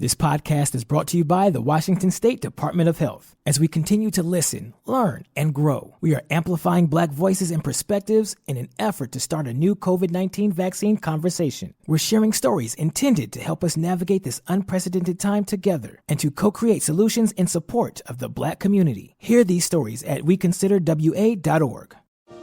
This podcast is brought to you by the Washington State Department of Health. As we continue to listen, learn, and grow, we are amplifying Black voices and perspectives in an effort to start a new COVID-19 vaccine conversation. We're sharing stories intended to help us navigate this unprecedented time together and to co-create solutions in support of the Black community. Hear these stories at weconsiderwa.org.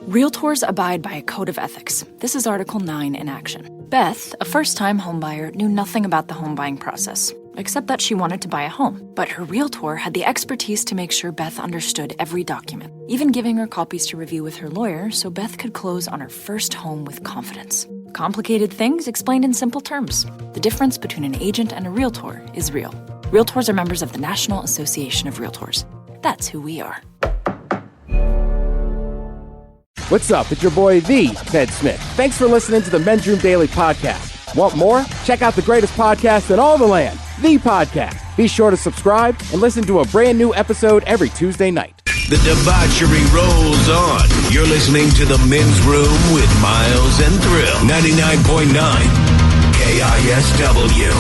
Realtors abide by a code of ethics. This is Article 9 in action. Beth, a first-time homebuyer, knew nothing about the home buying process, except that she wanted to buy a home. But her realtor had the expertise to make sure Beth understood every document, even giving her copies to review with her lawyer so Beth could close on her first home with confidence. Complicated things explained in simple terms. The difference between an agent and a realtor is real. Realtors are members of the National Association of Realtors. That's who we are. What's up? It's your boy, the Ted Smith. Thanks for listening to the Men's Room Daily Podcast. Want more? Check out the greatest podcast in all the land, The Podcast. Be sure to subscribe and listen to a brand new episode every Tuesday night. The debauchery rolls on. You're listening to the Men's Room with Miles and Thrill. 99.9 KISW.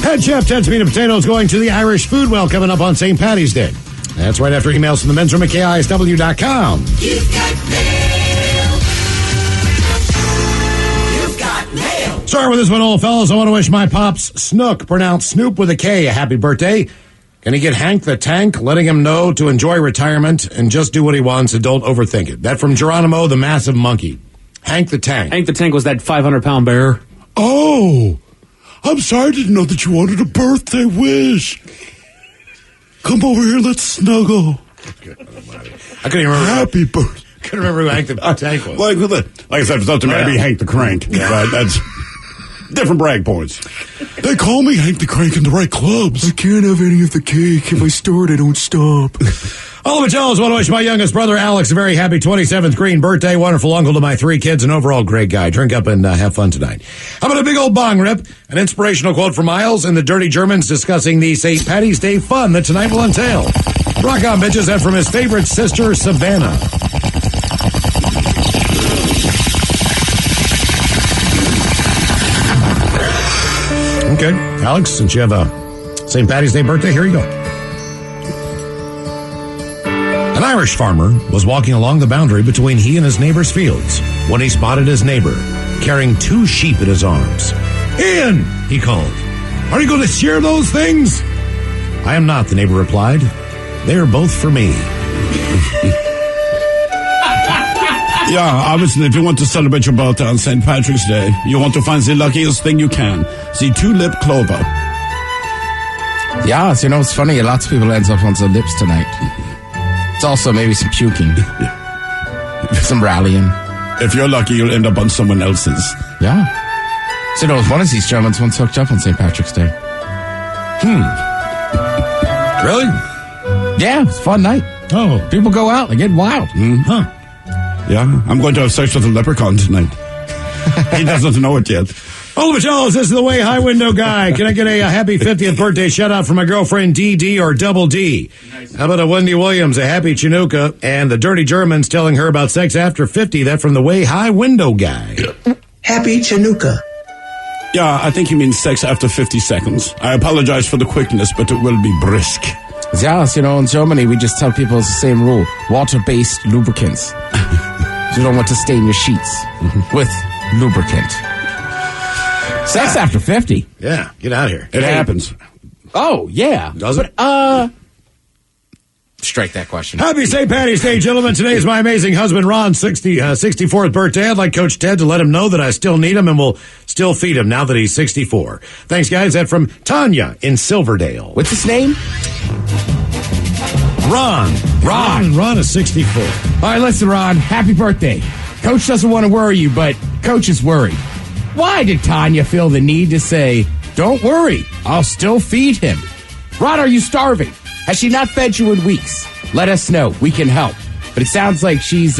Head chef Ted's Meat and Potatoes going to the Irish Food Well coming up on St. Patty's Day. That's right after emails from the men's room at KISW.com. You've got mail. You've got mail. Start with this one, old fellas. I want to wish my pops Snook, pronounced Snoop with a K, a happy birthday. Can he get Hank the Tank, letting him know to enjoy retirement and just do what he wants and don't overthink it? That from Geronimo, the massive monkey. Hank the Tank. Hank the Tank was that 500-pound bear. Oh, I'm sorry, I didn't know that you wanted a birthday wish. Come over here, let's snuggle. I couldn't even remember. Happy birthday. I couldn't remember who Hank the Tank was. Like I said, it's up to me. I'd be Hank the Crank. But that's different brag points. They call me Hank the Crank in the right clubs. I can't have any of the cake. If I start, I don't stop. All of want to wish my youngest brother Alex a very happy 27th green birthday. Wonderful uncle to my 3 kids. An overall great guy. Drink up and have fun tonight. How about a big old bong rip? An inspirational quote from Miles and the Dirty Germans discussing the St. Patty's Day fun that tonight will entail. Rock on, bitches. And from his favorite sister, Savannah. Okay, Alex, since you have a St. Patty's Day birthday, here you go. An Irish farmer was walking along the boundary between he and his neighbor's fields when he spotted his neighbor carrying 2 sheep in his arms. "Ian," he called, "are you going to share those things?" "I am not," the neighbor replied. "They are both for me." Yeah, obviously, if you want to celebrate your birthday on St. Patrick's Day, you want to find the luckiest thing you can. The tulip clover. Yeah, so, it's funny. Lots of people ends up on the lips tonight. It's also maybe some puking. Some rallying. If you're lucky, you'll end up on someone else's. Yeah. So, one of these Germans once hooked up on St. Patrick's Day. Really? Yeah, it's a fun night. Oh. People go out. They get wild. Huh. Yeah, I'm going to have sex with a leprechaun tonight. He doesn't know it yet. All of y'all, this is the Way High Window Guy. Can I get a happy 50th birthday shout out from my girlfriend DD or Double D? How about a Wendy Williams, a happy Chinooka, and the Dirty Germans telling her about sex after 50? That from the Way High Window Guy. Happy Chinooka. Yeah, I think he means sex after 50 seconds. I apologize for the quickness, but it will be brisk. Yeah, in Germany, we just tell people it's the same rule. Water-based lubricants. You don't want to stain your sheets with lubricant. Sex after 50. Yeah, get out of here. It happens. Oh, yeah. Does it? Strike that question. Happy St. Patty's Day, gentlemen. Today is my amazing husband, Ron's 64th birthday. I'd like Coach Ted to let him know that I still need him and will still feed him now that he's 64. Thanks, guys. That from Tanya in Silverdale. What's his name? Ron. Ron is 64. All right, listen, Ron. Happy birthday. Coach doesn't want to worry you, but Coach is worried. Why did Tanya feel the need to say, "Don't worry, I'll still feed him"? Ron, are you starving? Has she not fed you in weeks? Let us know. We can help. But it sounds like she's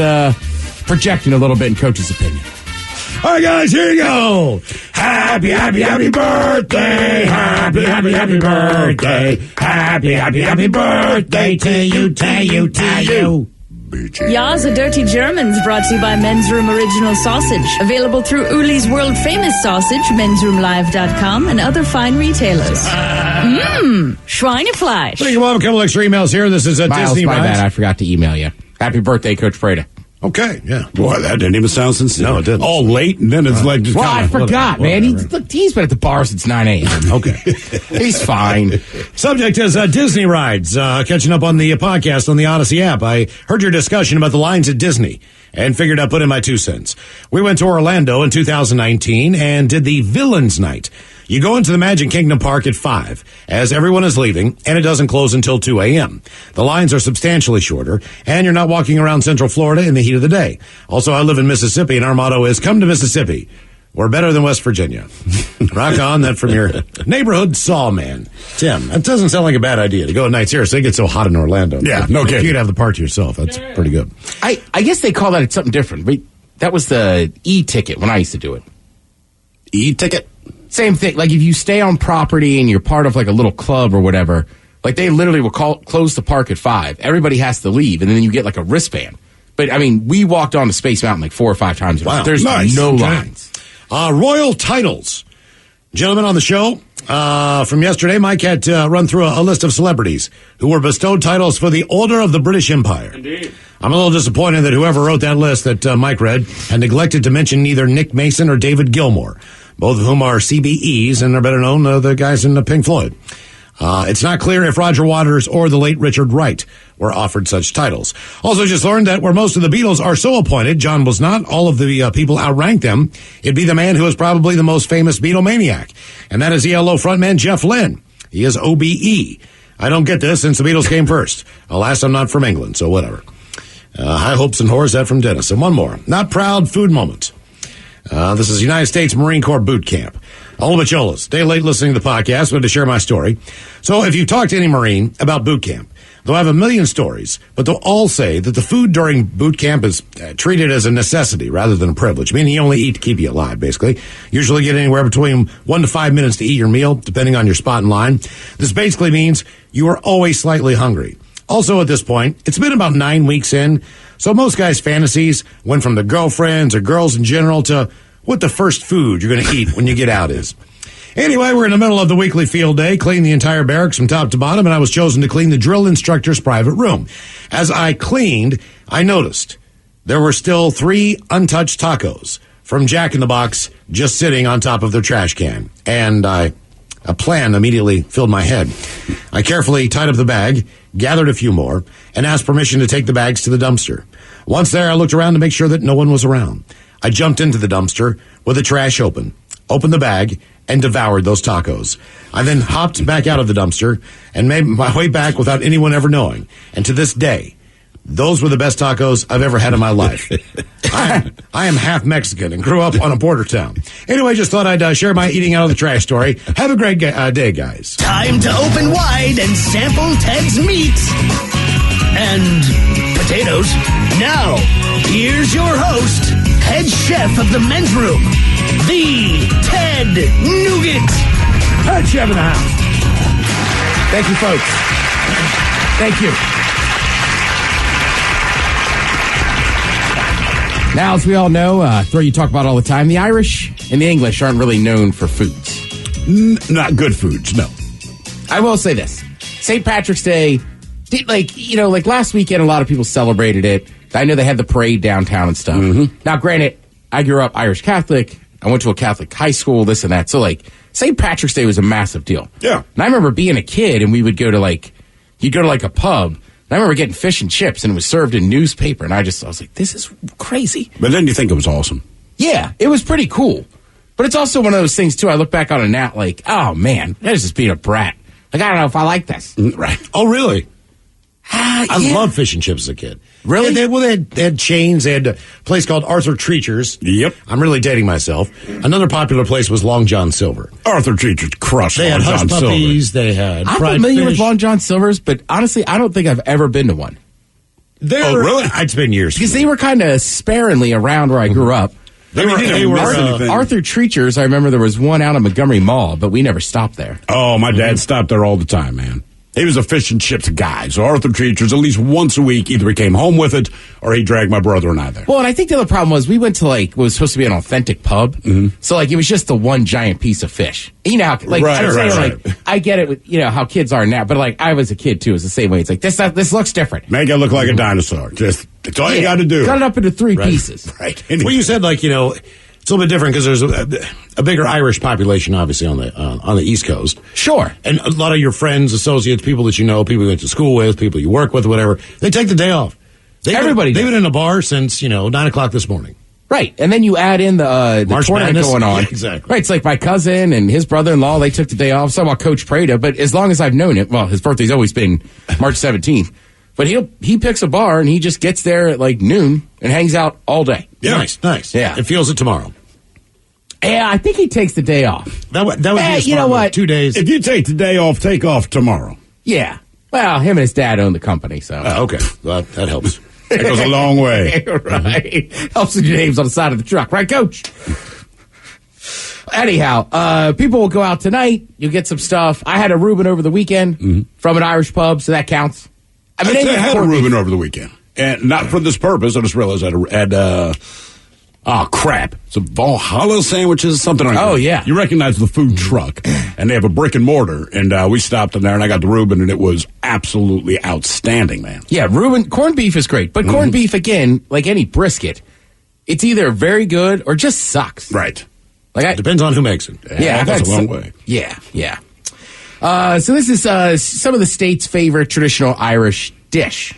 projecting a little bit in Coach's opinion. All right, guys, here you go. Happy birthday. Happy birthday. Happy birthday to you. Ya's a Dirty Germans brought to you by Men's Room Original Sausage. Available through Uli's World Famous Sausage, mensroomlive.com, and other fine retailers. Schweinefleisch. Thank you, Bob. A couple extra emails here. This is a Miles, Disney my Rides. bad. I forgot to email you. Happy birthday, Coach Prada. Okay, yeah. Boy, that didn't even sound sincere. No, it didn't. All late, and then it's like just Well, I forgot, man. whatever. He's been at the bar since 9 a.m. Okay. He's fine. Subject is Disney rides. Catching up on the podcast on the Odyssey app. I heard your discussion about the lines at Disney and figured I'd put in my 2 cents. We went to Orlando in 2019 and did the Villains Night. You go into the Magic Kingdom Park at 5 as everyone is leaving, and it doesn't close until 2 a.m. The lines are substantially shorter, and you're not walking around Central Florida in the heat of the day. Also, I live in Mississippi, and our motto is, come to Mississippi. We're better than West Virginia. Rock on, that from your neighborhood sawman. Tim, that doesn't sound like a bad idea to go at night. Seriously, it gets so hot in Orlando. Yeah, no kidding. If you could have the park to yourself, that's pretty good. I guess they call that something different. But that was the e-ticket when I used to do it. E-ticket? Same thing. Like if you stay on property and you're part of like a little club or whatever, like they literally will close the park at 5. Everybody has to leave, and then you get like a wristband. But I mean, we walked on to Space Mountain like 4 or 5 times. Wow. There's Nice. no Okay. lines. Royal titles. Gentlemen on the show, from yesterday, Mike had run through a list of celebrities who were bestowed titles for the Order of the British Empire. Indeed. I'm a little disappointed that whoever wrote that list that Mike read had neglected to mention neither Nick Mason or David Gilmour, both of whom are CBEs and are better known, the guys in Pink Floyd. It's not clear if Roger Waters or the late Richard Wright were offered such titles. Also just learned that where most of the Beatles are so appointed, John was not, all of the people outrank them. It'd be the man who is probably the most famous Beatlemaniac, and that is ELO frontman Jeff Lynne. He is OBE. I don't get this since the Beatles came first. Alas, I'm not from England, so whatever. High hopes and horrors, that from Dennis. And one more. Not proud food moment. This is United States Marine Corps boot camp. Ola Bacholas, day late listening to the podcast, but to share my story. So if you talk to any Marine about boot camp, they'll have a million stories, but they'll all say that the food during boot camp is treated as a necessity rather than a privilege, meaning you only eat to keep you alive, basically. Usually get anywhere between 1 to 5 minutes to eat your meal, depending on your spot in line. This basically means you are always slightly hungry. Also, at this point, it's been about 9 weeks in, so most guys' fantasies went from the girlfriends or girls in general to what the first food you're going to eat when you get out is. Anyway, we're in the middle of the weekly field day, clean the entire barracks from top to bottom, and I was chosen to clean the drill instructor's private room. As I cleaned, I noticed there were still 3 untouched tacos from Jack in the Box just sitting on top of their trash can, and a plan immediately filled my head. I carefully tied up the bag, gathered a few more, and asked permission to take the bags to the dumpster. Once there, I looked around to make sure that no one was around. I jumped into the dumpster with the trash opened the bag, and devoured those tacos. I then hopped back out of the dumpster and made my way back without anyone ever knowing. And to this day, those were the best tacos I've ever had in my life. I am half Mexican and grew up on a border town. Anyway, just thought I'd share my eating out of the trash story. Have a great day, guys. Time to open wide and sample Ted's meat and potatoes. Now, here's your host, head chef of the men's room, the Ted Nugent. Head chef in the house. Thank you, folks. Thank you. Now, as we all know, Throw you talk about all the time, the Irish and the English aren't really known for foods. Not good foods, no. I will say this. St. Patrick's Day, like last weekend, a lot of people celebrated it. I know they had the parade downtown and stuff. Mm-hmm. Now, granted, I grew up Irish Catholic. I went to a Catholic high school, this and that. So, St. Patrick's Day was a massive deal. Yeah. And I remember being a kid, and we would go to, you'd go to, a pub. And I remember getting fish and chips, and it was served in newspaper. And I was like, this is crazy. But then you think it was awesome. Yeah, it was pretty cool. But it's also one of those things, too. I look back on it now, oh, man, that is just being a brat. I don't know if I like this. Right. Oh, really? I yeah. loved fish and chips as a kid. Really? They had chains. They had a place called Arthur Treacher's. Yep. I'm really dating myself. Another popular place was Long John Silver. Arthur Treacher's crushed They had Long hush John Silver. puppies. They had I'm fried familiar with fish. Long John Silver's, but honestly, I don't think I've ever been to one. Oh, really? It's been years. Because they were kind of sparingly around where I grew up. They were Arthur Treacher's, I remember there was one out of Montgomery Mall, but we never stopped there. Oh, my dad stopped there all the time, man. He was a fish and chips guy. So Arthur Teachers, at least once a week, either he came home with it or he dragged my brother and I there. Well, and I think the other problem was we went to what was supposed to be an authentic pub. Mm-hmm. So it was just the one giant piece of fish. You know, I get it with, how kids are now, but I was a kid too. It's the same way. It's like, this looks different. Make it look like a dinosaur. That's all you got to do. Cut it up into 3 pieces. Right. Well, you said it's a little bit different because there's a bigger Irish population, obviously, on the East Coast. Sure. And a lot of your friends, associates, people that you know, people you went to school with, people you work with, whatever, they take the day off. They've been in a bar since, 9 o'clock this morning. Right. And then you add in the March tournament Madness going on. Yeah, exactly. Right. It's like my cousin and his brother-in-law, they took the day off. So about Coach Prada, but as long as I've known it, well, his birthday's always been March 17th. But he picks a bar and he just gets there at noon and hangs out all day. Yeah. Nice. Yeah. It feels it tomorrow. Yeah, I think he takes the day off. That would be you know what? 2 days. If you take the day off, take off tomorrow. Yeah. Well, him and his dad own the company, so. Okay. Well, that helps. That goes a long way. Right. Helps with your names on the side of the truck. Right, Coach? Anyhow, people will go out tonight. You'll get some stuff. I had a Reuben over the weekend from an Irish pub, so that counts. I had a Reuben over the weekend. And not for this purpose. I just realized I had crap. Some Valhalla sandwiches, something like that. Oh, yeah. You recognize the food truck, and they have a brick and mortar, and we stopped in there, and I got the Reuben, and it was absolutely outstanding, man. Yeah, Reuben, corned beef is great, but corned beef, again, like any brisket, it's either very good or just sucks. Right. It depends on who makes it. Yeah, that's a long way. Yeah. So this is some of the state's favorite traditional Irish dish.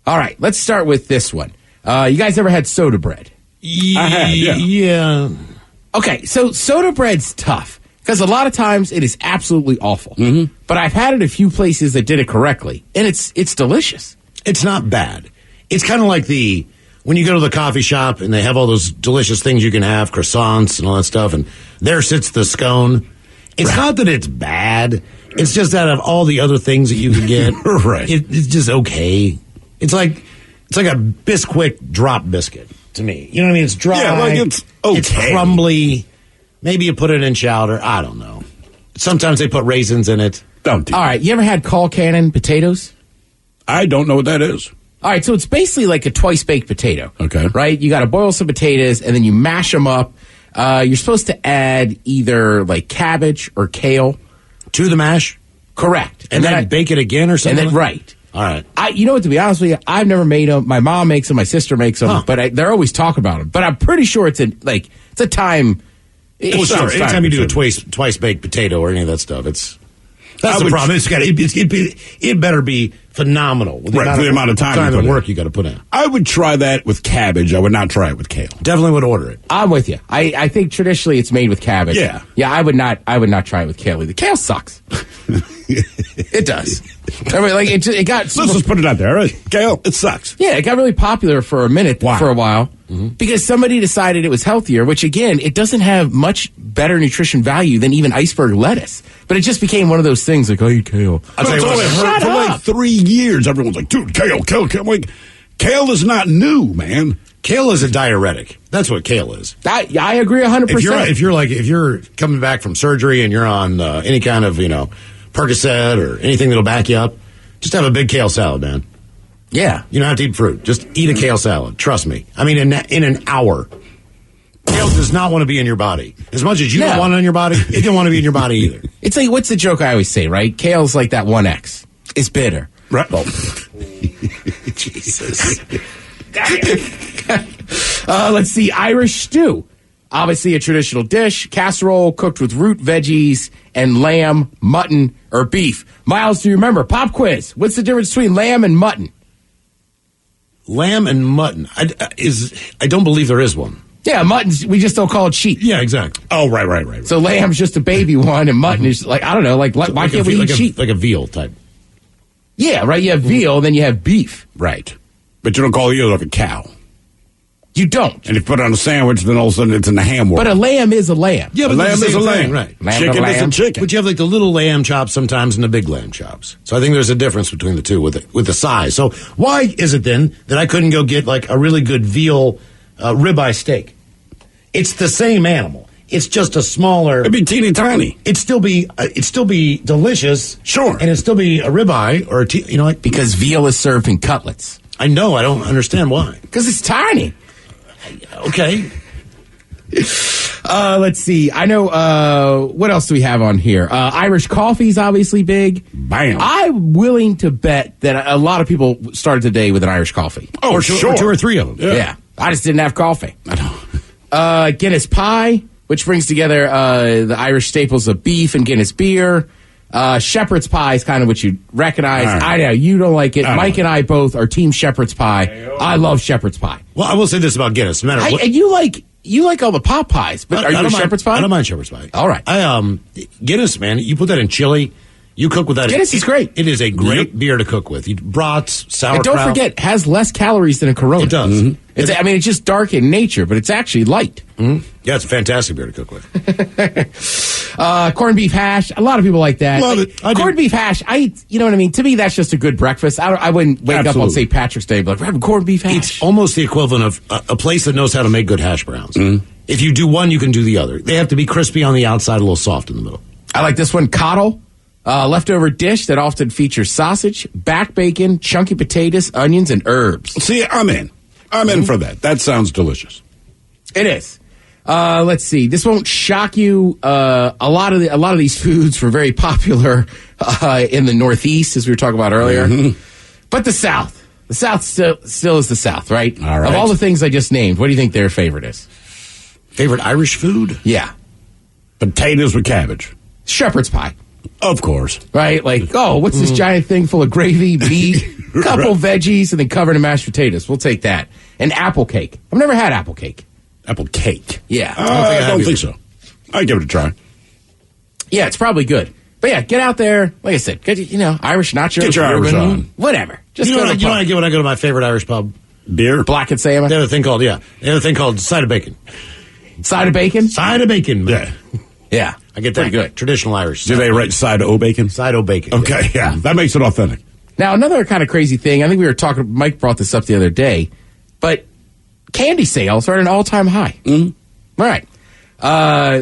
All right, let's start with this one. You guys ever had soda bread? I have, yeah. Okay, so soda bread's tough because a lot of times it is absolutely awful. Mm-hmm. But I've had it a few places that did it correctly, and it's delicious. It's not bad. It's kind of like when you go to the coffee shop and they have all those delicious things you can have, croissants and all that stuff, and there sits the scone. It's not that it's bad. It's just out of all the other things that you can get, right? It's just okay. It's like a Bisquick drop biscuit to me. You know what I mean? It's dry. Yeah, it's okay. It's crumbly. Maybe you put it in chowder. I don't know. Sometimes they put raisins in it. All right, you ever had call cannon potatoes? I don't know what that is. All right, so it's basically like a twice-baked potato. Okay. Right? You got to boil some potatoes, and then you mash them up. You're supposed to add either cabbage or kale. To the mash? Correct. And then bake it again or something? And then, right. All right. You know what, to be honest with you, I've never made them. My mom makes them, my sister makes them, but they're always talking about them. But I'm pretty sure it's a time. Well, sure. Anytime you do a twice baked potato or any of that stuff, that's the problem. It better be phenomenal. For the amount of time and work you got to put in. I would try that with cabbage. I would not try it with kale. Definitely would order it. I'm with you. I think traditionally it's made with cabbage. Yeah. Yeah, I would not try it with kale either. Kale sucks. It does. I mean, it got. Let's just put it out there. Right? Kale, it sucks. Yeah, it got really popular for a minute, for a while, because somebody decided it was healthier. Which again, it doesn't have much better nutrition value than even iceberg lettuce. But it just became one of those things I eat kale. I'll tell you what, for 3 years, everyone's like, dude, kale. I'm like, kale is not new, man. Kale is a diuretic. That's what kale is. I agree 100%. If you're coming back from surgery and you're on any kind of Percocet or anything that'll back you up, just have a big kale salad, man. Yeah. You don't have to eat fruit. Just eat a kale salad. Trust me. I mean, in an hour. Kale does not want to be in your body. As much as you don't want it in your body, it didn't want to be in your body either. It's like, what's the joke I always say, right? Kale's like that 1X. It's bitter. Right. Oh. Jesus. Let's see. Irish stew. Obviously a traditional dish. Casserole cooked with root veggies and lamb, mutton, or beef. Miles, do you remember? Pop quiz. What's the difference between lamb and mutton? Lamb and mutton. I don't believe there is one. Yeah, mutton's, we just don't call it sheep. Yeah, exactly. Oh, right. So lamb's just a baby one, and mutton is I don't know, why can't we eat sheep? Like a veal type. Yeah, right, you have veal, then you have beef. Right. But you don't call it like a cow. You don't. And if you put it on a sandwich, then all of a sudden it's in the ham world. But a lamb is a lamb. Yeah, but a lamb is a lamb. Right. Chicken is a chicken. But you have the little lamb chops sometimes and the big lamb chops. So I think there's a difference between the two with the size. So why is it then that I couldn't go get a really good veal ribeye steak? It's the same animal. It's just a smaller. It'd be teeny tiny. It'd still be delicious. Sure. And it'd still be a ribeye or like Because veal is served in cutlets. I know. I don't understand why. Because it's tiny. Okay. Let's see. I know. What else do we have on here? Irish coffee is obviously big. Bam. I'm willing to bet that a lot of people started the day with an Irish coffee. Oh, Or sure. two or three of them. Yeah. I just didn't have coffee. I know. Guinness pie, which brings together the Irish staples of beef and Guinness beer. Shepherd's pie is kind of what you recognize. Right. I know you don't like it. I Mike don't. and I both are team shepherd's pie. I love shepherd's pie. Well, I will say this about Guinness. No matter what. And you like all the pot pies, but are you a shepherd's pie? I don't mind shepherd's pie. All right. Guinness, man. You put that in chili. You cook with that. Guinness is great. It is a great beer to cook with. Brats, sauerkraut. And don't forget, it has less calories than a Corona. It does. Mm-hmm. It's just dark in nature, but it's actually light. Mm-hmm. Yeah, it's a fantastic beer to cook with. Corned beef hash. A lot of people like that. Love it. Corned beef hash. You know what I mean? To me, that's just a good breakfast. I wouldn't wake up on St. Patrick's Day and be like, we're having corned beef hash. It's almost the equivalent of a place that knows how to make good hash browns. Mm-hmm. If you do one, you can do the other. They have to be crispy on the outside, a little soft in the middle. I like this one, coddle. Leftover dish that often features sausage, back bacon, chunky potatoes, onions, and herbs. See, I'm in. I'm in for that. That sounds delicious. It is. Let's see. This won't shock you. A lot of these foods were very popular in the Northeast, as we were talking about earlier. Mm-hmm. But the South still is the South, right? All right. Of all the things I just named, what do you think their favorite is? Favorite Irish food? Yeah, Potatoes with cabbage. shepherd's pie. Of course. Right? Like, what's this giant thing full of gravy, meat, couple veggies, and then covered in mashed potatoes? We'll take that. And apple cake. I've never had apple cake. Apple cake. Yeah. I don't think so. I'd give it a try. Yeah, it's probably good. But yeah, get out there. Like I said, get, Irish nachos. Get your Irish on. Whatever. Just You go know to what the I pub. get when I go to my favorite Irish pub? Beer. Black and salmon. They have a thing called side of bacon. Side of bacon? Side of bacon, man. Yeah. Yeah. I get that. Pretty good. Traditional Irish. Do they write side o bacon? Side o bacon. Okay, yeah. That makes it authentic. Now, another kind of crazy thing, I think we were talking, Mike brought this up the other day, but candy sales are at an all-time high. Mm-hmm. All right.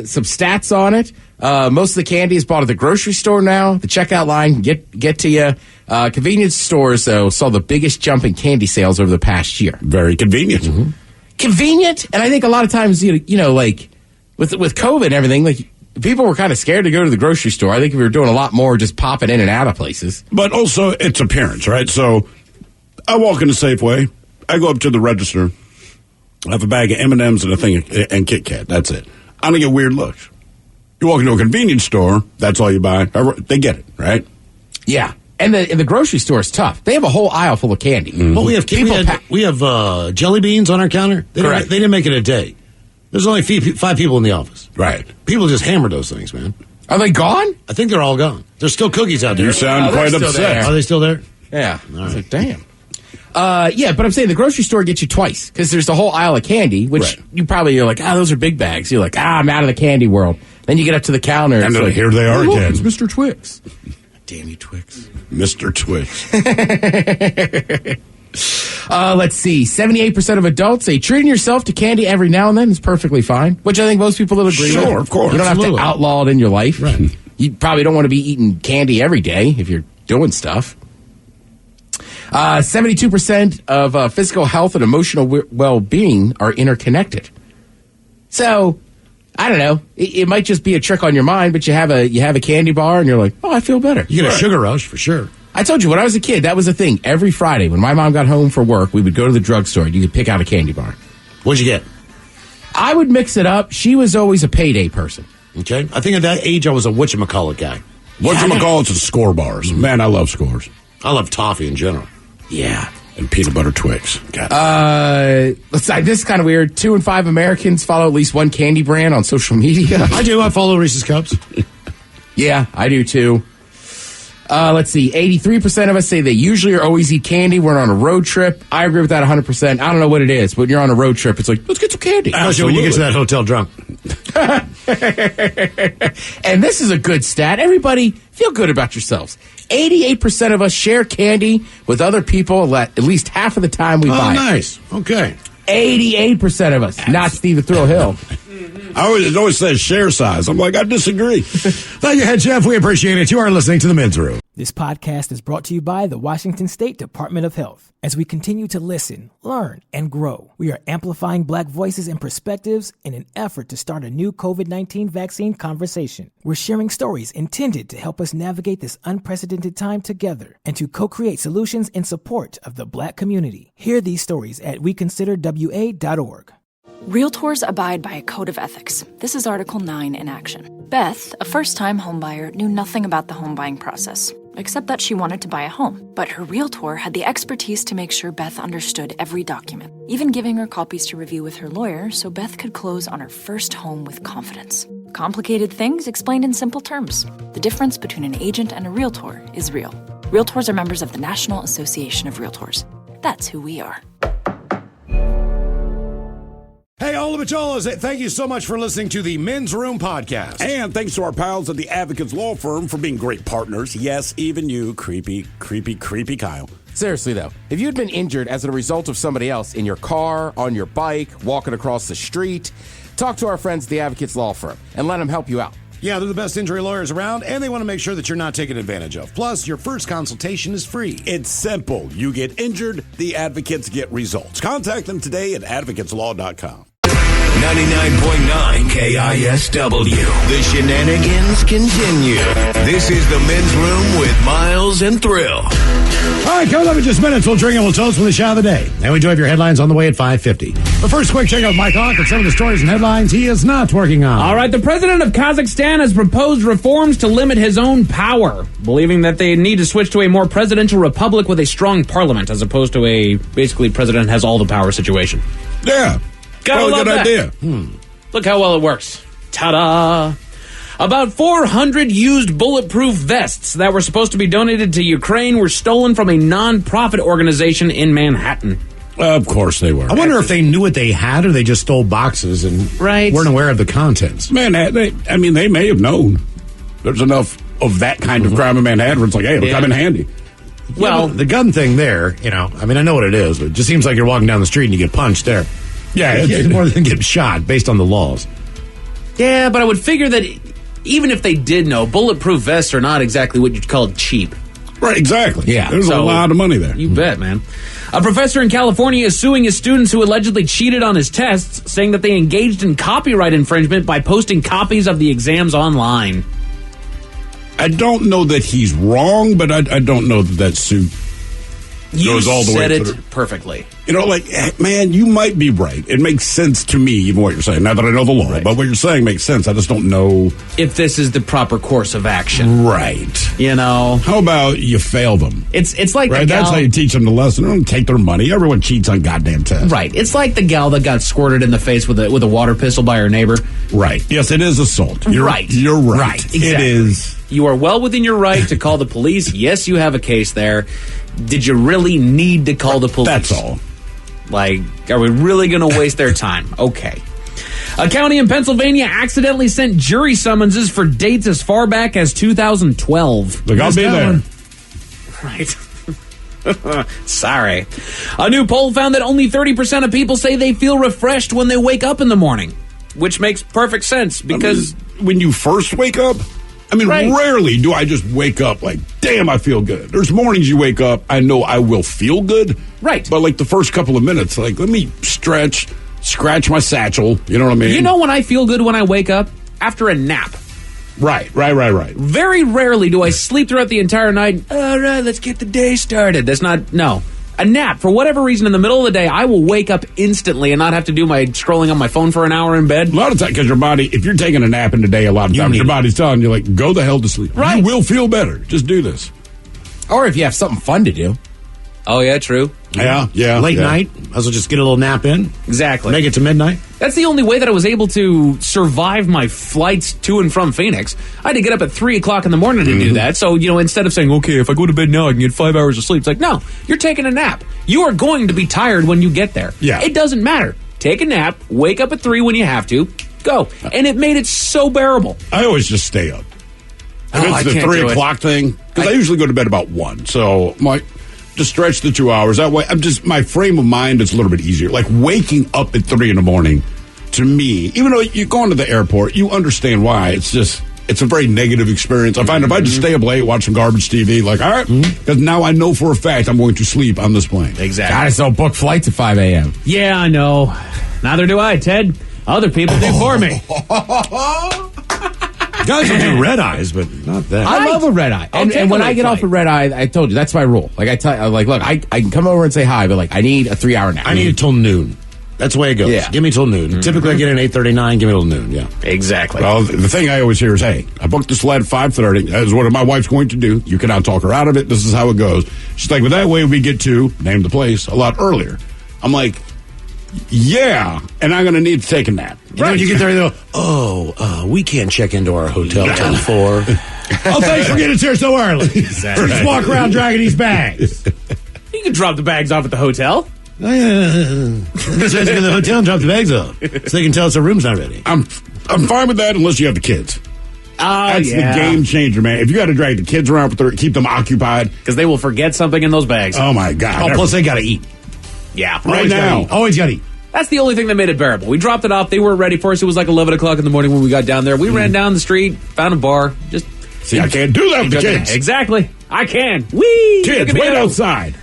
Some stats on it. Most of the candy is bought at the grocery store now. The checkout line can get to you. Convenience stores, though, saw the biggest jump in candy sales over the past year. Very convenient. Mm-hmm. Convenient, and I think a lot of times, like with COVID and everything, like people were kind of scared to go to the grocery store. I think we were doing a lot more just popping in and out of places. But also, it's appearance, right? So I walk into Safeway. I go up to the register. I have a bag of M&Ms and a thing and Kit Kat. That's it. I don't get weird looks. You walk into a convenience store, that's all you buy. They get it, right? Yeah. And the grocery store is tough. They have a whole aisle full of candy. Mm-hmm. Well, we have jelly beans on our counter. Correct. They didn't make it a day. There's only 5 people in the office. Right. People just hammered those things, man. Are they gone? I think they're all gone. There's still cookies out there. You sound quite still upset. there. Are they still there? Yeah. I was like, damn. Yeah, but I'm saying the grocery store gets you twice because there's the whole aisle of candy, which Right. you probably are like, those are big bags. You're like, I'm out of the candy world. Then you get up to the counter. And it's then like, here they are look, again. It's Mr. Twix. Damn you, Twix. Mr. Twix. Let's see. 78% of adults say treating yourself to candy every now and then is perfectly fine, which I think most people would agree with. Sure, of course. You don't have Absolutely. to outlaw it in your life. Right. You probably don't want to be eating candy every day if you're doing stuff. 72% of physical health and emotional well-being are interconnected. So, I don't know. It might just be a trick on your mind, but you have a candy bar and you're like, I feel better. You get a sugar rush for sure. I told you when I was a kid, that was a thing. Every Friday when my mom got home from work, we would go to the drugstore and you could pick out a candy bar. What'd you get? I would mix it up. She was always a payday person. Okay. I think at that age I was a whatchamacallit guy. Whatchamacallit's is Score bars. Man, I love Scores. I love toffee in general. Yeah. And peanut butter Twix. God. Let's say this is kind of weird. 2 in 5 Americans follow at least one candy brand on social media. I do. I follow Reese's Cups. Yeah, I do too. Let's see. 83% of us say they usually or always eat candy. We're on a road trip. I agree with that 100%. I don't know what it is, but when you're on a road trip, it's like, let's get some candy. Especially when you get to that hotel drunk. And this is a good stat. Everybody, feel good about yourselves. 88% of us share candy with other people at least half of the time we buy it. Nice. Okay. 88% of us. Not Steve the Thrill Hill. It always says share size. I'm like, I disagree. Thank you, Head Chef. We appreciate it. You are listening to The Men's Room. This podcast is brought to you by the Washington State Department of Health. As we continue to listen, learn, and grow, we are amplifying Black voices and perspectives in an effort to start a new COVID-19 vaccine conversation. We're sharing stories intended to help us navigate this unprecedented time together and to co-create solutions in support of the Black community. Hear these stories at weconsiderwa.org. Realtors abide by a code of ethics. This is Article 9 in action. Beth, a first-time homebuyer, knew nothing about the home buying process, except that she wanted to buy a home. But her realtor had the expertise to make sure Beth understood every document, even giving her copies to review with her lawyer so Beth could close on her first home with confidence. Complicated things explained in simple terms. The difference between an agent and a realtor is real. Realtors are members of the National Association of Realtors. That's who we are. Hey, all of Cholas, thank you so much for listening to the Men's Room podcast. And thanks to our pals at the Advocates Law Firm for being great partners. Yes, even you, creepy Kyle. Seriously, though, if you'd been injured as a result of somebody else in your car, on your bike, walking across the street, talk to our friends at the Advocates Law Firm and let them help you out. Yeah, they're the best injury lawyers around, and they want to make sure that you're not taken advantage of. Plus, your first consultation is free. It's simple. You get injured, the advocates get results. Contact them today at advocateslaw.com. 99.9 KISW. The shenanigans continue. This is the Men's Room with Miles and Thrill. All right, coming up in just minutes, we'll drink and we'll toast with the shot of the day. And we do have your headlines on the way at 5:50. But first, quick check out Mike Hawk and some of the stories and headlines he is not working on. All right, the president of Kazakhstan has proposed reforms to limit his own power, believing that they need to switch to a more presidential republic with a strong parliament, as opposed to a basically president has all the power situation. Yeah. Gotta love good that. idea. Look how well it works. Ta-da! About 400 used bulletproof vests that were supposed to be donated to Ukraine were stolen from a non-profit organization in Manhattan. Of course they were. I wonder if they knew what they had or they just stole boxes and weren't aware of the contents. Manhattan, they may have known. There's enough of that kind of crime in Manhattan where it's like, hey, look, I'm in handy. Well, the gun thing there, I know what it is, but it just seems like you're walking down the street and you get punched there. Yeah, it's more than get shot based on the laws. Yeah, but I would figure that even if they did know, bulletproof vests are not exactly what you'd call cheap. Right, exactly. Yeah. There's a lot of money there. You bet, man. A professor in California is suing his students who allegedly cheated on his tests, saying that they engaged in copyright infringement by posting copies of the exams online. I don't know that he's wrong, but I don't know that suit goes all the way You through. said it perfectly. Man, you might be right. It makes sense to me, even what you're saying, now that I know the law. Right. But what you're saying makes sense. I just don't know if this is the proper course of action. Right. How about you fail them? It's like right. That's how you teach them the lesson. Don't take their money. Everyone cheats on goddamn tests. Right. It's like the gal that got squirted in the face with a water pistol by her neighbor. Right. Yes, it is assault. You're right. You're right. Right. Exactly. It is. You are well within your right to call the police. Yes, you have a case there. Did you really need to call the police? That's all. Are we really going to waste their time? Okay. A county in Pennsylvania accidentally sent jury summonses for dates as far back as 2012. Look, I'll be there. Right. Sorry. A new poll found that only 30% of people say they feel refreshed when they wake up in the morning, which makes perfect sense because when you first wake up, rarely do I just wake up like, damn, I feel good. There's mornings you wake up, I know I will feel good. Right. But the first couple of minutes, let me stretch, scratch my satchel. You know what I mean? You know when I feel good when I wake up? After a nap. Right. Very rarely do I sleep throughout the entire night. All right, let's get the day started. That's not, no. A nap, for whatever reason, in the middle of the day, I will wake up instantly and not have to do my scrolling on my phone for an hour in bed. A lot of times, because your body, if you're taking a nap in the day, a lot of times your body's telling you, go the hell to sleep. Right. You will feel better. Just do this. Or if you have something fun to do. Oh, yeah, true. Yeah. Late night, might as well just get a little nap in. Exactly. Make it to midnight. That's the only way that I was able to survive my flights to and from Phoenix. I had to get up at 3 o'clock in the morning to do that. So, instead of saying, okay, if I go to bed now, I can get 5 hours of sleep. It's like, no, you're taking a nap. You are going to be tired when you get there. Yeah. It doesn't matter. Take a nap, wake up at 3 when you have to, go. And it made it so bearable. I always just stay up. If it's the 3 o'clock thing, because I usually go to bed about 1. So, just stretch the 2 hours. That way, my frame of mind is a little bit easier. Waking up at 3 in the morning to me, even though you're going to the airport, you understand why. It's a very negative experience. I find if I just stay up late, watch some garbage TV, like, all right, because now I know for a fact I'm going to sleep on this plane. Exactly. I just don't book flights at 5 a.m. Yeah, I know. Neither do I, Ted. Other people do for me. Guys will do red eyes, but not that. I love a red eye. And when I get off a red eye, I told you, that's my rule. Like, look, I can come over and say hi, but like, I need a 3-hour nap. I need it till noon. That's the way it goes. Yeah. Give me till noon. Typically, I get in at 8:39. Give me till noon. Yeah. Exactly. Well, the thing I always hear is, hey, I booked this flight at 5:30. That is what my wife's going to do. You cannot talk her out of it. This is how it goes. She's like, well, that way we get to, name the place, a lot earlier. I'm like, yeah, and I'm going to need to take a nap. And then when you get there, they go, we can't check into our hotel till 4. Oh, thanks for getting us here so early. Exactly. Just walk around dragging these bags. You can drop the bags off at the hotel. Oh, yeah. Let's go to the hotel and drop the bags off so they can tell us our room's not ready. I'm fine with that unless you have the kids. That's the game changer, man. If you got to drag the kids around, keep them occupied. Because they will forget something in those bags. Oh, my God. Oh, plus they got to eat. Yeah. Right now. Always got to eat. That's the only thing that made it bearable. We dropped it off. They weren't ready for us. It was like 11 o'clock in the morning when we got down there. We ran down the street, found a bar. See, I can't do that with the kids. Exactly. I can. Whee! Kids, wait outside.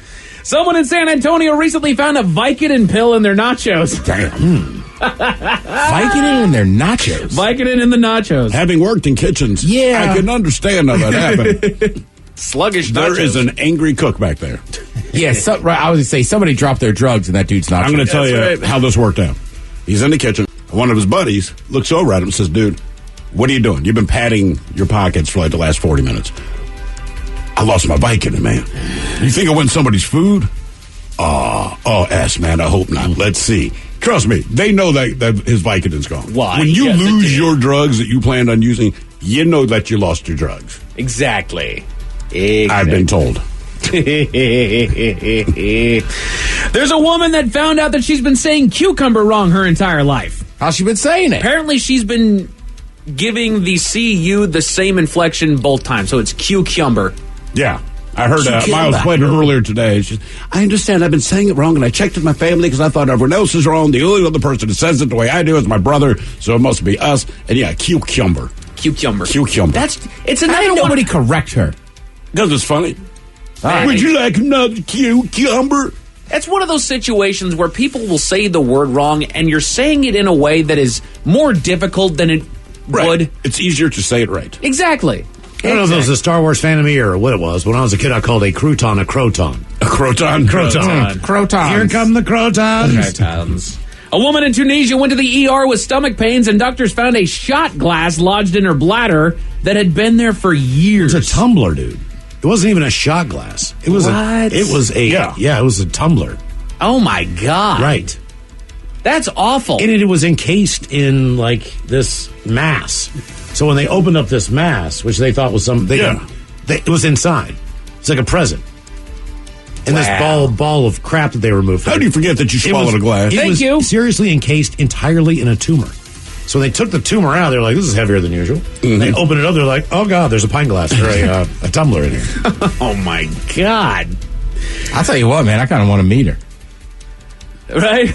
Someone in San Antonio recently found a Vicodin pill in their nachos. Damn. Vicodin in their nachos. Vicodin in the nachos. Having worked in kitchens, Yeah. I can understand how that happened. Sluggish nachos. There is an angry cook back there. Yeah, right, I was going to say, somebody dropped their drugs in that dude's nachos. I'm going to tell you how this worked out. He's in the kitchen. One of his buddies looks over at him and says, dude, what are you doing? You've been padding your pockets for like the last 40 minutes. I lost my Vicodin, man. You think I went somebody's food? Man, I hope not. Let's see. Trust me, they know that his Vicodin's gone. Why? When you Yes, lose your drugs that you planned on using, you know that you lost your drugs. Exactly. I've been told. There's a woman that found out that she's been saying cucumber wrong her entire life. How's she been saying it? Apparently, she's been giving the CU the same inflection both times, so it's cucumber. Yeah. I heard Miles played it earlier today. I understand I've been saying it wrong, and I checked with my family because I thought everyone else is wrong. The only other person that says it the way I do is my brother, so it must be us. And yeah, cucumber. Cucumber. Cucumber. It's another How did one. nobody correct her? Because it's funny. Right. Would you like another cucumber? It's one of those situations where people will say the word wrong, and you're saying it in a way that is more difficult than it would. It's easier to say it right. Exactly. I don't know if it was a Star Wars fan of me or what it was. When I was a kid, I called a crouton a croton. A croton? Croton. Crotons. Here come the crotons. Crotons. A woman in Tunisia went to the ER with stomach pains, and doctors found a shot glass lodged in her bladder that had been there for years. It's a tumbler, dude. It wasn't even a shot glass. It was What? it was a tumbler. Oh my God. Right. That's awful. And it was encased in like this mass. So when they opened up this mass, which they thought was it was inside. It's like a present. And this ball of crap that they removed. How do you forget that you swallowed a glass? It Thank was you. seriously encased entirely in a tumor. So they took the tumor out. They're like, this is heavier than usual. Mm-hmm. They open it up. They're like, oh, God, there's a pint glass or a tumbler in here. Oh my God. I'll tell you what, man, I kind of want to meet her. Right?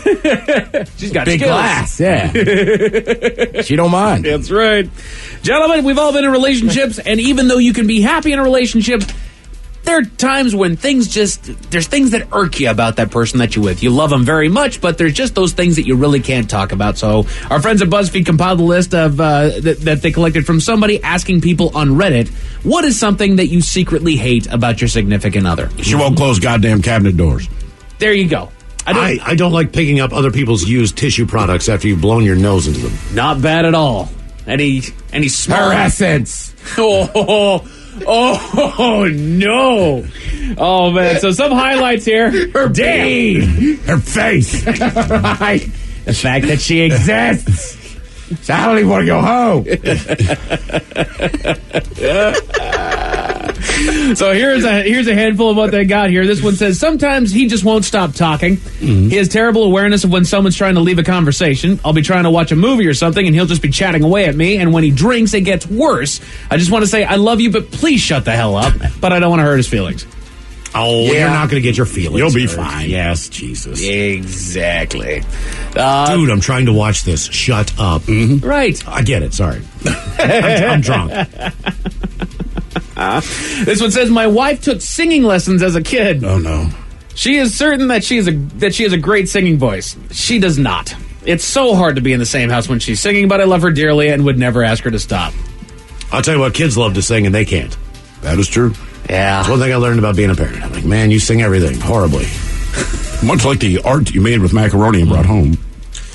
She's got Big skills. glass, yeah. She don't mind. That's right. Gentlemen, we've all been in relationships, and even though you can be happy in a relationship, there are times when there's things that irk you about that person that you're with. You love them very much, but there's just those things that you really can't talk about. So our friends at BuzzFeed compiled a list of that they collected from somebody asking people on Reddit, what is something that you secretly hate about your significant other? She won't close goddamn cabinet doors. There you go. I don't like picking up other people's used tissue products after you've blown your nose into them. Not bad at all. Any small Her essence. Oh no! Oh man! So some highlights here. Her being. Her face. Right. The fact that she exists. So I don't even want to go home. So here's a handful of what they got here. This one says, sometimes he just won't stop talking. He has terrible awareness of when someone's trying to leave a conversation. I'll be trying to watch a movie or something, and he'll just be chatting away at me. And when he drinks, it gets worse. I just want to say, I love you, but please shut the hell up. But I don't want to hurt his feelings. Oh, Yeah. you're not going to get your feelings You'll be hurt. fine. Yes, Jesus. Exactly. Dude, I'm trying to watch this. Shut up. Right. I get it. Sorry. I'm drunk. This one says, my wife took singing lessons as a kid. Oh, no. She is certain that she has a great singing voice. She does not. It's so hard to be in the same house when she's singing, but I love her dearly and would never ask her to stop. I'll tell you what, kids love to sing and they can't. That is true. Yeah. That's one thing I learned about being a parent. I'm like, man, you sing everything horribly. Much like the art you made with macaroni and brought home.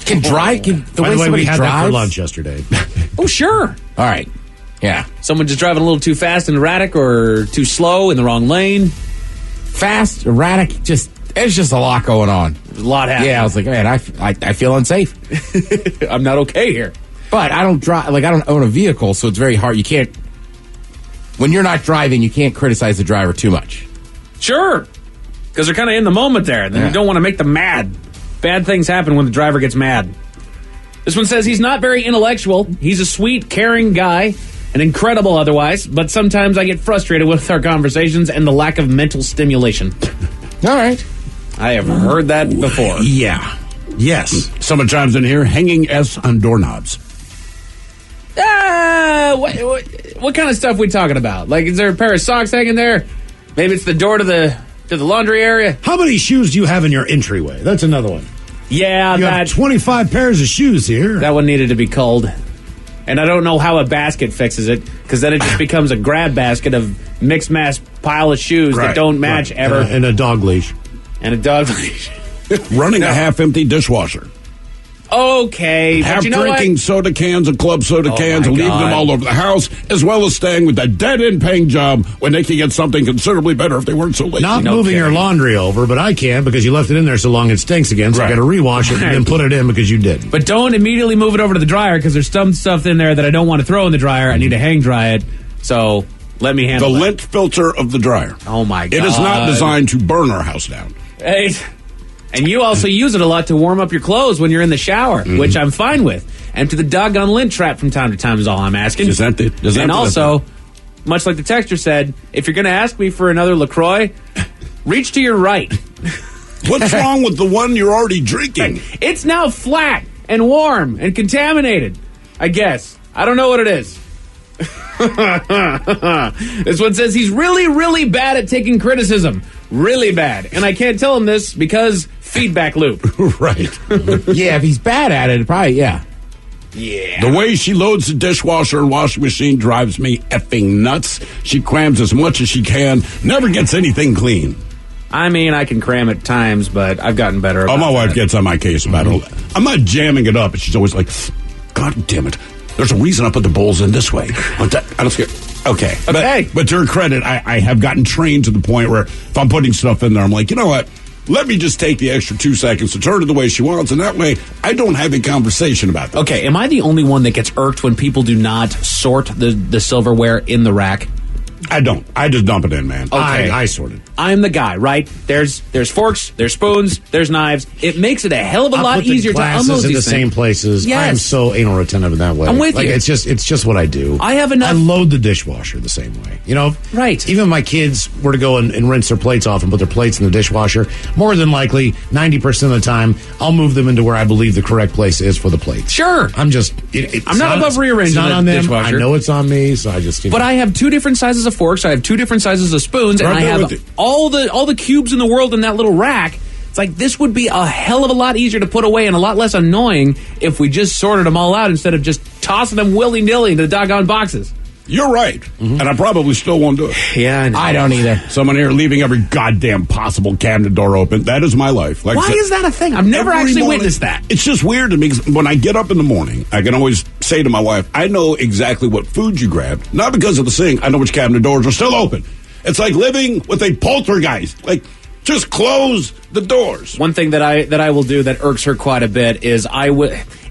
Can drive? The By way the way, somebody we had that drives? for lunch yesterday. Oh, sure. All right. Yeah. Someone just driving a little too fast and erratic or too slow in the wrong lane. Fast, erratic, there's just a lot going on. There's a lot happening. Yeah, I was like, man, I feel unsafe. I'm not okay here. But I don't drive, I don't own a vehicle, so it's very hard. You can't, when you're not driving, you can't criticize the driver too much. Sure. Because they're kind of in the moment there. And then you don't want to make them mad. Bad things happen when the driver gets mad. This one says he's not very intellectual. He's a sweet, caring guy and incredible otherwise, but sometimes I get frustrated with our conversations and the lack of mental stimulation. All right. I have heard that before. Yeah. Yes. Someone chimes in here, hanging S on doorknobs. What kind of stuff we talking about? Like, is there a pair of socks hanging there? Maybe it's the door to the laundry area. How many shoes do you have in your entryway? That's another one. Yeah, You have 25 pairs of shoes here. that one needed to be culled. And I don't know how a basket fixes it, because then it just becomes a grab basket of mixed mass pile of shoes that don't match ever. And a dog leash. And a dog leash. Running a half-empty dishwasher. Okay, but Half you know drinking what? soda cans and club soda cans my and leaving God. them all over the house, as well as staying with that dead-end paying job when they could get something considerably better if they weren't so lazy. Not No moving your kidding. laundry over, but I can because you left it in there so long it stinks again, so I Right. got to rewash it and then put it in because you did. But don't immediately move it over to the dryer, because there's some stuff in there that I don't want to throw in the dryer. I need to hang dry it. So let me The handle it. lint filter of the dryer. Oh, my God. It is not designed to burn our house down. Hey, and you also use it a lot to warm up your clothes when you're in the shower, which I'm fine with. Empty the doggone lint trap from time to time is all I'm asking. Just empty it. Just And empty also, much like the texter said, if you're going to ask me for another LaCroix, reach to your right. What's wrong with the one you're already drinking? It's now flat and warm and contaminated, I guess. I don't know what it is. This one says he's really, really bad at taking criticism. Really bad. And I can't tell him this because feedback loop. Right. Yeah, if he's bad at it, probably, yeah. Yeah. The way she loads the dishwasher and washing machine drives me effing nuts. She crams as much as she can, never gets anything clean. I mean, I can cram at times, but I've gotten better about Oh, my wife that. gets on my case about it. I'm not jamming it up, and she's always like, God damn it. There's a reason I put the bowls in this way. I don't care. Okay. Okay. But to her credit, I have gotten trained to the point where if I'm putting stuff in there, I'm like, you know what? Let me just take the extra 2 seconds to turn it the way she wants, and that way I don't have a conversation about that. Okay, am I the only one that gets irked when people do not sort the silverware in the rack? I don't. I just dump it in, man. Okay. I sorted. I'm the guy, right? There's forks, there's spoons, there's knives. It makes it a hell of a I lot put the easier to glasses unload in these the same things. places. Yes. I am so anal retentive in that way. I'm with like, you. It's just what I do. I have enough- I load the dishwasher the same way. You know, Right. Even if my kids were to go and rinse their plates off and put their plates in the dishwasher, more than likely, 90% of the time, I'll move them into where I believe the correct place is for the plates. Sure. I'm just. I'm not above rearranging It's not the on them. dishwasher. I know it's on me, so I just. But I have 2 different sizes of forks. I have 2 different sizes of spoons, and Right I there with have you. all the cubes in the world in that little rack. It's like this would be a hell of a lot easier to put away and a lot less annoying if we just sorted them all out instead of just tossing them willy nilly into the doggone boxes. You're right. And I probably still won't do it. Yeah, I don't either. Someone here leaving every goddamn possible cabinet door open. That is my life. Like I Why said, is that a thing? I've never every actually morning- witnessed that. It's just weird to me 'cause when I get up in the morning, I can always say to my wife, I know exactly what food you grabbed. Not because of the sink. I know which cabinet doors are still open. It's like living with a poltergeist. Like, just close the doors. One thing that I will do that irks her quite a bit is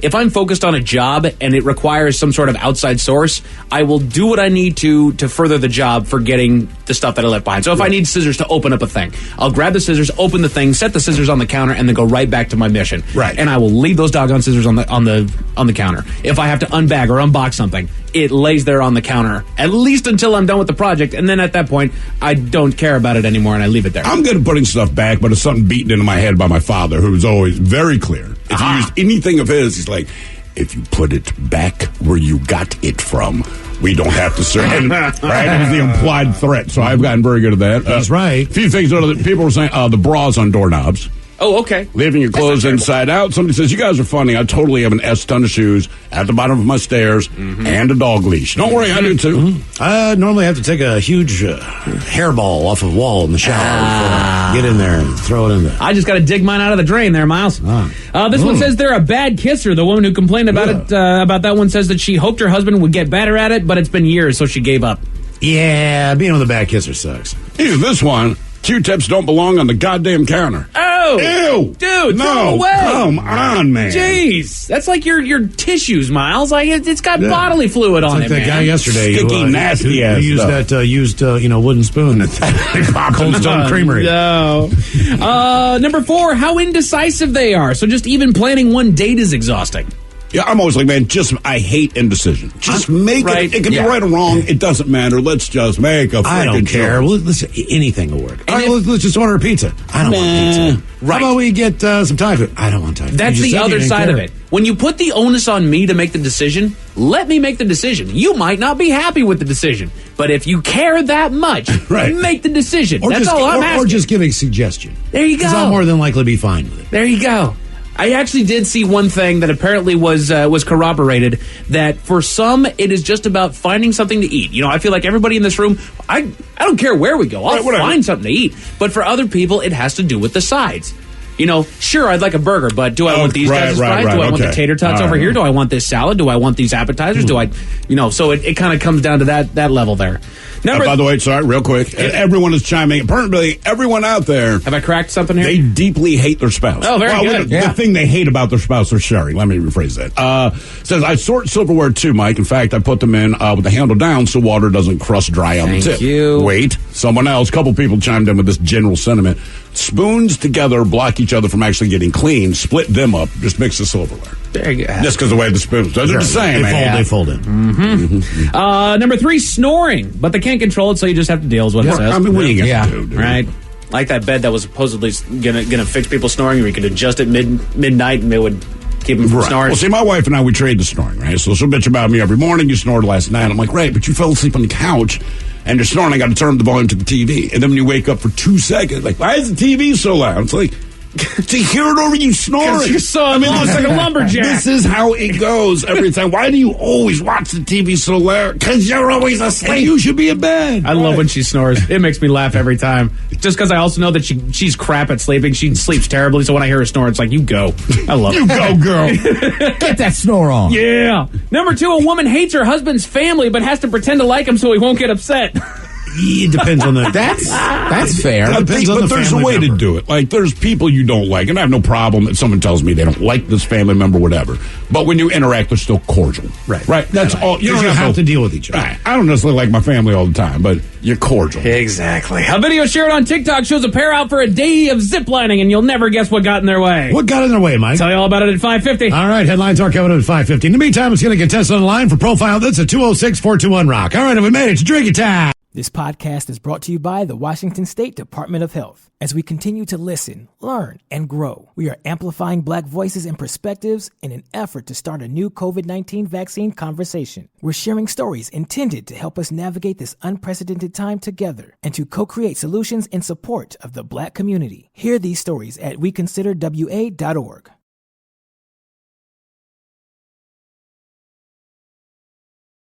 if I'm focused on a job and it requires some sort of outside source, I will do what I need to further the job for getting the stuff that I left behind. So if I need scissors to open up a thing, I'll grab the scissors, open the thing, set the scissors on the counter, and then go right back to my mission. Right. And I will leave those doggone scissors on the counter. If I have to unbag or unbox something, it lays there on the counter, at least until I'm done with the project. And then at that point, I don't care about it anymore and I leave it there. I'm good at putting stuff back, but it's something beaten into my head by my father, who was always very clear. If you used anything of his, he's like, if you put it back where you got it from, we don't have to serve. Right? It was the implied threat. So I've gotten very good at that. That's right. A few things that people were saying, the bras on doorknobs. Oh, okay. Leaving your clothes inside out. Somebody says, you guys are funny. I totally have an S ton of shoes at the bottom of my stairs and a dog leash. Don't worry, I do too. I normally have to take a huge hairball off a wall in the shower. Get in there and throw it in there. I just got to dig mine out of the drain there, Miles. This one says they're a bad kisser. The woman who complained about it, about that one, says that she hoped her husband would get better at it, but it's been years, so she gave up. Yeah, being with a bad kisser sucks. Here's this one. Q-tips don't belong on the goddamn counter. Oh! Ew! Dude, no, throw away! Come on, man. Jeez. That's like your tissues, Miles. Like it's got bodily fluid on Like it, that man. guy yesterday. Sticky, nasty who ass used stuff. that wooden spoon at Cold Stone Creamery. No. Number 4, how indecisive they are. So just even planning one date is exhausting. Yeah, I'm always like, man, I hate indecision. Just make right. it. It can be right or wrong. It doesn't matter. Let's just make a freaking I don't care. choice. Well, listen, anything will work. All right, let's just order a pizza. I don't want pizza. Right. How about we get some Thai food? I don't want Thai food. That's You just the said you other didn't side of care. it. When you put the onus on me to make the decision, let me make the decision. You might not be happy with the decision, but if you care that much, make the decision. That's all I'm asking. Or just give a suggestion. There you go. Because I'll more than likely be fine with it. There you go. I actually did see one thing that apparently was corroborated, that for some it is just about finding something to eat. You know, I feel like everybody in this room, I don't care where we go, I'll find something to eat. But for other people, it has to do with the sides. You know, sure, I'd like a burger, but do I want these guys' fries? Do I want the tater tots over here? Do I want this salad? Do I want these appetizers? Do I, so it kind of comes down to that level there. By the way, sorry, real quick. Everyone is chiming. Apparently, everyone out there. Have I cracked something here? They deeply hate their spouse. Oh, very good. The thing they hate about their spouse is sharing. Let me rephrase that. Says, I sort silverware too, Mike. In fact, I put them in with the handle down so water doesn't crust dry on the tip. Thank you. Wait, someone else. Couple people chimed in with this general sentiment. Spoons together block each other from actually getting clean. Split them up. Just mix the silverware. There you go. Just because the way the spoons. They're the same, man. They fold in. Number 3, snoring. But they can't control it, so you just have to deal with what it says. I mean, what are you going to do, dude? Right. Like that bed that was supposedly gonna fix people snoring, where you could adjust it midnight and it would keep them from snoring. Well, see, my wife and I, we trade the snoring, right? So she'll bitch about me every morning. You snored last night. I'm like, right, but you fell asleep on the couch and you're snoring. I got to turn the volume to the TV. And then when you wake up for 2 seconds, like, why is the TV so loud? It's like, to hear it over you snoring. You're so lost like a lumberjack. This is how it goes every time. Why do you always watch the TV so loud? Because you're always asleep. And you should be in bed. I love when she snores. It makes me laugh every time. Just because I also know that she's crap at sleeping. She sleeps terribly. So when I hear her snore, it's like, you go. I love it. You go, girl. Get that snore on. Yeah. Number 2, a woman hates her husband's family but has to pretend to like him so he won't get upset. It depends on the. That's fair. It depends on But the there's a family way member. to do it. Like, there's people you don't like, and I have no problem if someone tells me they don't like this family member, whatever. But when you interact, they're still cordial. Right. That's all. You don't have to deal with each other. Right. I don't necessarily like my family all the time, but you're cordial. Exactly. A video shared on TikTok shows a pair out for a day of ziplining, and you'll never guess what got in their way. What got in their way, Mike? Tell you all about it at 5:50. All right, headlines are coming up at 5:50. In the meantime, it's going to contest on the line for profile. That's at 206-421-ROCK. All right, have we made it to drinking time? This podcast is brought to you by the Washington State Department of Health. As we continue to listen, learn, and grow, we are amplifying Black voices and perspectives in an effort to start a new COVID-19 vaccine conversation. We're sharing stories intended to help us navigate this unprecedented time together and to co-create solutions in support of the Black community. Hear these stories at weconsiderwa.org.